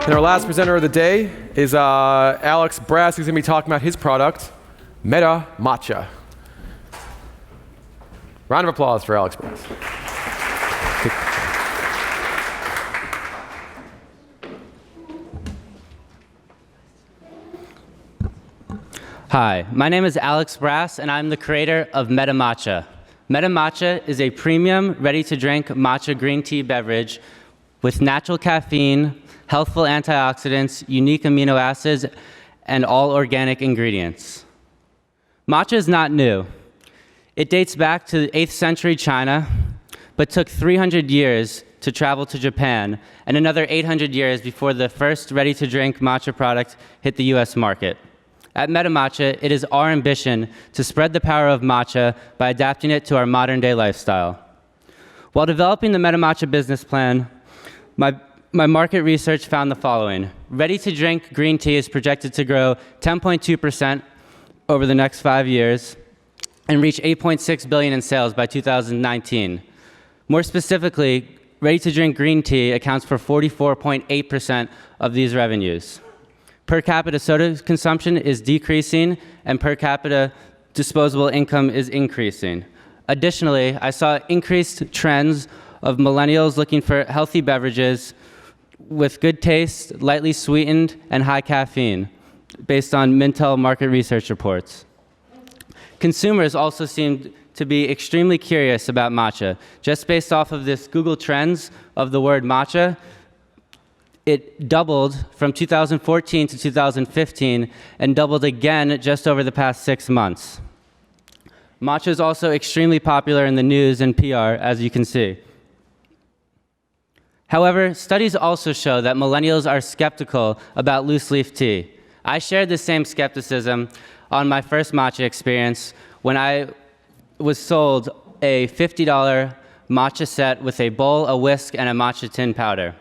And our last presenter of the day is Alex Brass, who's going to be talking about his product, MetaMatcha. Round of applause for Alex Brass. Hi, my name is Alex Brass, and I'm the creator of MetaMatcha. MetaMatcha is a premium, ready-to-drink matcha green tea beverage with natural caffeine, healthful antioxidants, unique amino acids, and all organic ingredients. Matcha is not new. It dates back to 8th century China, but took 300 years to travel to Japan, and another 800 years before the first ready-to-drink matcha product hit the US market. At MetaMatcha, it is our ambition to spread the power of matcha by adapting it to our modern-day lifestyle. While developing the MetaMatcha business plan, my market research found the following. Ready-to-drink green tea is projected to grow 10.2% over the next 5 years and reach $8.6 billion in sales by 2019. More specifically, ready-to-drink green tea accounts for 44.8% of these revenues. Per capita soda consumption is decreasing, and per capita disposable income is increasing. Additionally, I saw increased trends of millennials looking for healthy beverages with good taste, lightly sweetened, and high caffeine, based on Mintel market research reports. Consumers also seemed to be extremely curious about matcha. Just based off of this Google Trends of the word matcha, it doubled from 2014 to 2015 and doubled again just over the past 6 months. Matcha is also extremely popular in the news and PR, as you can see. However, studies also show that millennials are skeptical about loose leaf tea. I shared the same skepticism on my first matcha experience when I was sold a $50 matcha set with a bowl, a whisk, and a matcha tin powder.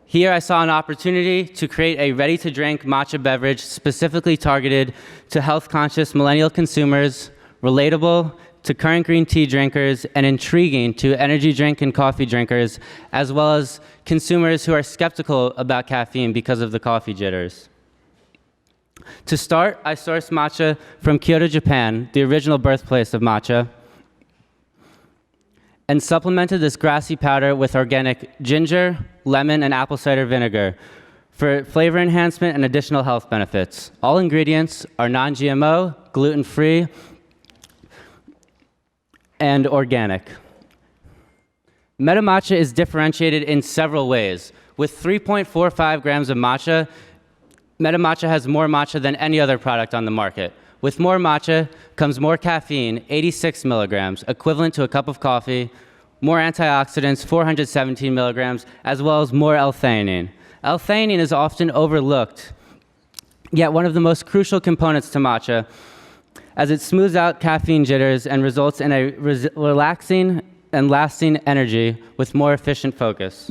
Here I saw an opportunity to create a ready-to-drink matcha beverage specifically targeted to health-conscious millennial consumers, relatable to current green tea drinkers, and intriguing to energy drink and coffee drinkers, as well as consumers who are skeptical about caffeine because of the coffee jitters. To start, I sourced matcha from Kyoto, Japan, the original birthplace of matcha, and supplemented this grassy powder with organic ginger, lemon, and apple cider vinegar for flavor enhancement and additional health benefits. All ingredients are non-GMO, gluten-free, and organic. MetaMatcha is differentiated in several ways. With 3.45 grams of matcha, MetaMatcha has more matcha than any other product on the market. With more matcha comes more caffeine, 86 milligrams, equivalent to a cup of coffee, more antioxidants, 417 milligrams, as well as more L-theanine. L-theanine is often overlooked, yet one of the most crucial components to matcha, as it smooths out caffeine jitters and results in a relaxing and lasting energy with more efficient focus.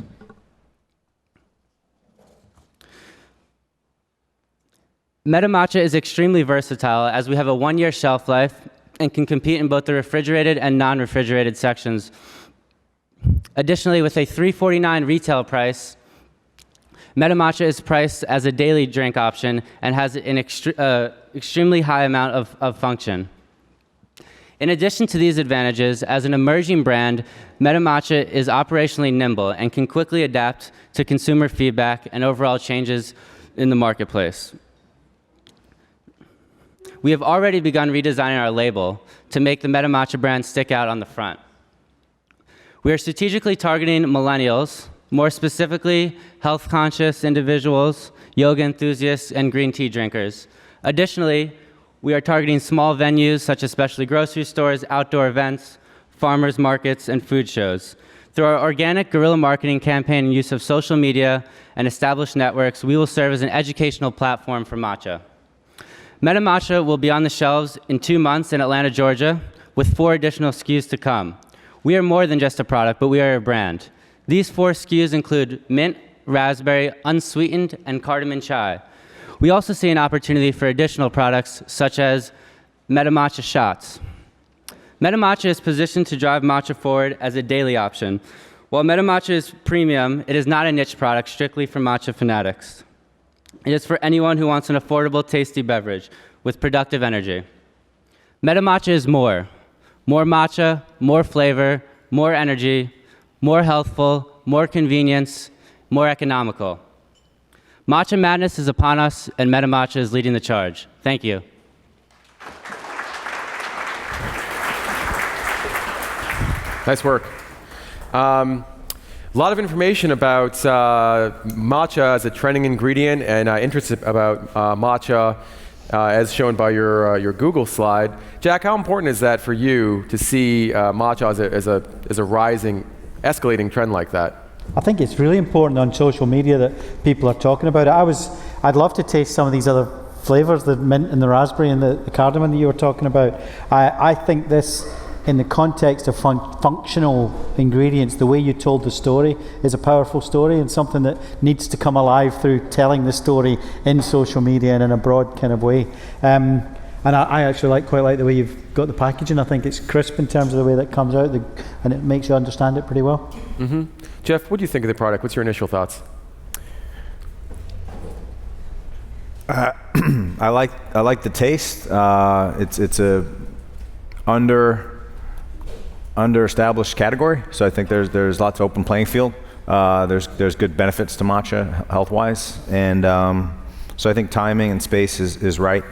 MetaMatcha is extremely versatile as we have a 1-year shelf life and can compete in both the refrigerated and non-refrigerated sections. Additionally, with a $3.49 retail price, MetaMatcha is priced as a daily drink option and has an extremely high amount of function. In addition to these advantages, as an emerging brand, MetaMatcha is operationally nimble and can quickly adapt to consumer feedback and overall changes in the marketplace. We have already begun redesigning our label to make the MetaMatcha brand stick out on the front. We are strategically targeting millennials, more specifically health-conscious individuals, yoga enthusiasts, and green tea drinkers. Additionally, we are targeting small venues such as specialty grocery stores, outdoor events, farmers markets, and food shows. Through our organic guerrilla marketing campaign and use of social media and established networks, we will serve as an educational platform for matcha. MetaMatcha will be on the shelves in 2 months in Atlanta, Georgia, with 4 additional SKUs to come. We are more than just a product, but we are a brand. These 4 SKUs include mint, raspberry, unsweetened, and cardamom chai. We also see an opportunity for additional products such as MetaMatcha shots. MetaMatcha is positioned to drive matcha forward as a daily option. While MetaMatcha is premium, it is not a niche product strictly for matcha fanatics. It is for anyone who wants an affordable, tasty beverage with productive energy. MetaMatcha is more. More matcha, more flavor, more energy, more healthful, more convenience, more economical. Matcha madness is upon us, and MetaMatcha is leading the charge. Thank you. Nice work. A lot of information about matcha as a trending ingredient and interest about matcha as shown by your Google slide. Jack, how important is that for you to see matcha as a rising, escalating trend like that? I think it's really important on social media that people are talking about it. I'd love to taste some of these other flavors, the mint and the raspberry and the cardamom that you were talking about. I think this, in the context of functional ingredients, the way you told the story is a powerful story and something that needs to come alive through telling the story in social media and in a broad kind of way. And I actually quite like the way you've got the packaging. I think it's crisp in terms of the way that comes out, and it makes you understand it pretty well. Mm-hmm. Jeff, what do you think of the product? What's your initial thoughts? I like the taste. It's a under-established category, so I think there's lots of open playing field. There's good benefits to matcha health-wise, and so I think timing and space is right.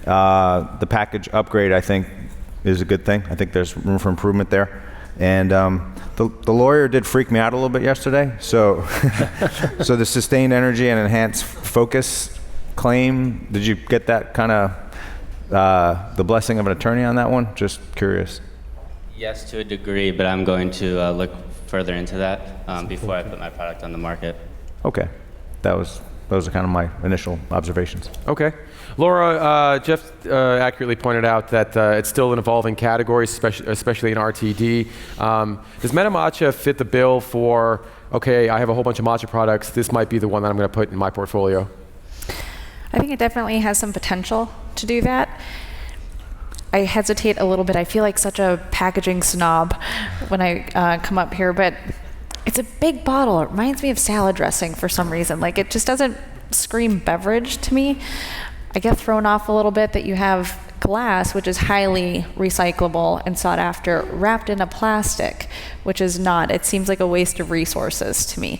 The package upgrade, I think, is a good thing. I think there's room for improvement there. And the lawyer did freak me out a little bit yesterday. So, so the sustained energy and enhanced focus claim, did you get that kind of the blessing of an attorney on that one? Just curious. Yes, to a degree, but I'm going to look further into that before I put my product on the market. Okay, those are kind of my initial observations. Okay. Laura, Jeff accurately pointed out that it's still an evolving category, especially in RTD. Does MetaMatcha fit the bill for, okay, I have a whole bunch of matcha products, this might be the one that I'm going to put in my portfolio? I think it definitely has some potential to do that. I hesitate a little bit. I feel like such a packaging snob when I come up here, but it's a big bottle. It reminds me of salad dressing for some reason. Like, it just doesn't scream beverage to me. I get thrown off a little bit that you have glass, which is highly recyclable and sought after, wrapped in a plastic, which is not. It seems like a waste of resources to me.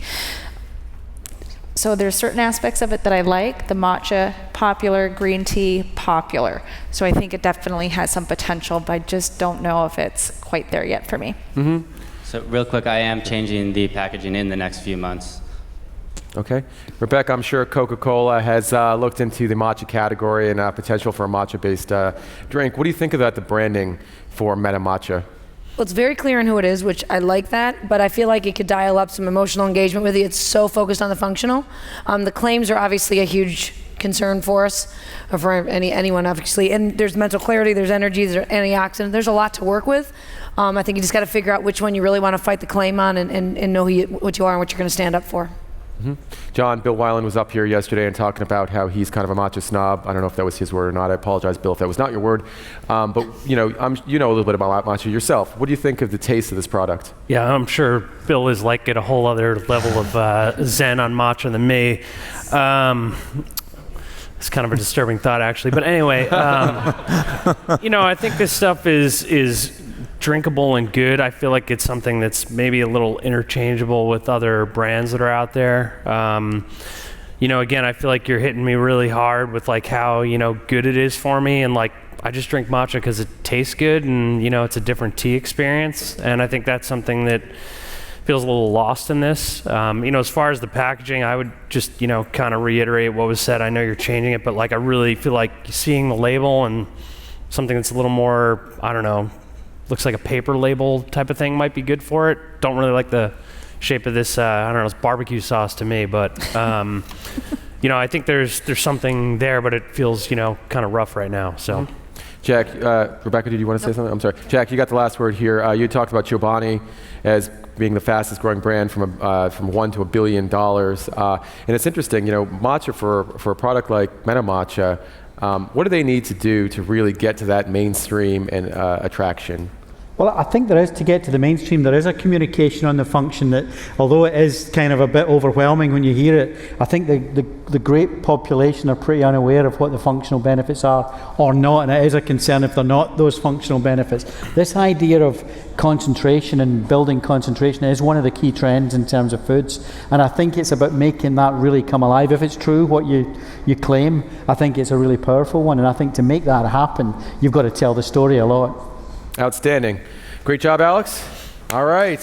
So there's certain aspects of it that I like. The matcha, popular. Green tea, popular. So I think it definitely has some potential, but I just don't know if it's quite there yet for me. Mm-hmm. So real quick, I am changing the packaging in the next few months. Okay. Rebecca, I'm sure Coca-Cola has looked into the matcha category and potential for a matcha-based drink. What do you think about the branding for MetaMatcha? Well, it's very clear on who it is, which I like that, but I feel like it could dial up some emotional engagement with you. It's so focused on the functional. The claims are obviously a huge concern for us, or for anyone, obviously. And there's mental clarity, there's energy, there's antioxidant. There's a lot to work with. I think you just got to figure out which one you really want to fight the claim on and know what you are and what you're going to stand up for. Mm-hmm. John, Bill Weiland was up here yesterday and talking about how he's kind of a matcha snob. I don't know if that was his word or not. I apologize, Bill, if that was not your word. But you know a little bit about matcha yourself. What do you think of the taste of this product? Yeah, I'm sure Bill is like at a whole other level of zen on matcha than me. It's kind of a disturbing thought, actually. But anyway, I think this stuff is drinkable and good. I feel like it's something that's maybe a little interchangeable with other brands that are out there. Again, I feel like you're hitting me really hard with like how, good it is for me. And like, I just drink matcha because it tastes good and, it's a different tea experience. And I think that's something that feels a little lost in this. As far as the packaging, I would just, kind of reiterate what was said. I know you're changing it, but like, I really feel like seeing the label and something that's a little more, I don't know, looks like a paper label type of thing might be good for it. Don't really like the shape of this, it's barbecue sauce to me, but, I think there's something there, but it feels, kind of rough right now, so. Mm-hmm. Jack, Rebecca, did you want to say something? I'm sorry. Jack, you got the last word here. You talked about Chobani as being the fastest growing brand from $1 to $1 billion. And it's interesting, matcha for a product like MetaMatcha, what do they need to do to really get to that mainstream and attraction? Well, I think there is, to get to the mainstream, there is a communication on the function that, although it is kind of a bit overwhelming when you hear it, I think the great population are pretty unaware of what the functional benefits are or not, and it is a concern if they're not those functional benefits. This idea of concentration and building concentration is one of the key trends in terms of foods, and I think it's about making that really come alive. If it's true what you claim, I think it's a really powerful one, and I think to make that happen, you've got to tell the story a lot. Outstanding. Great job, Alex. All right.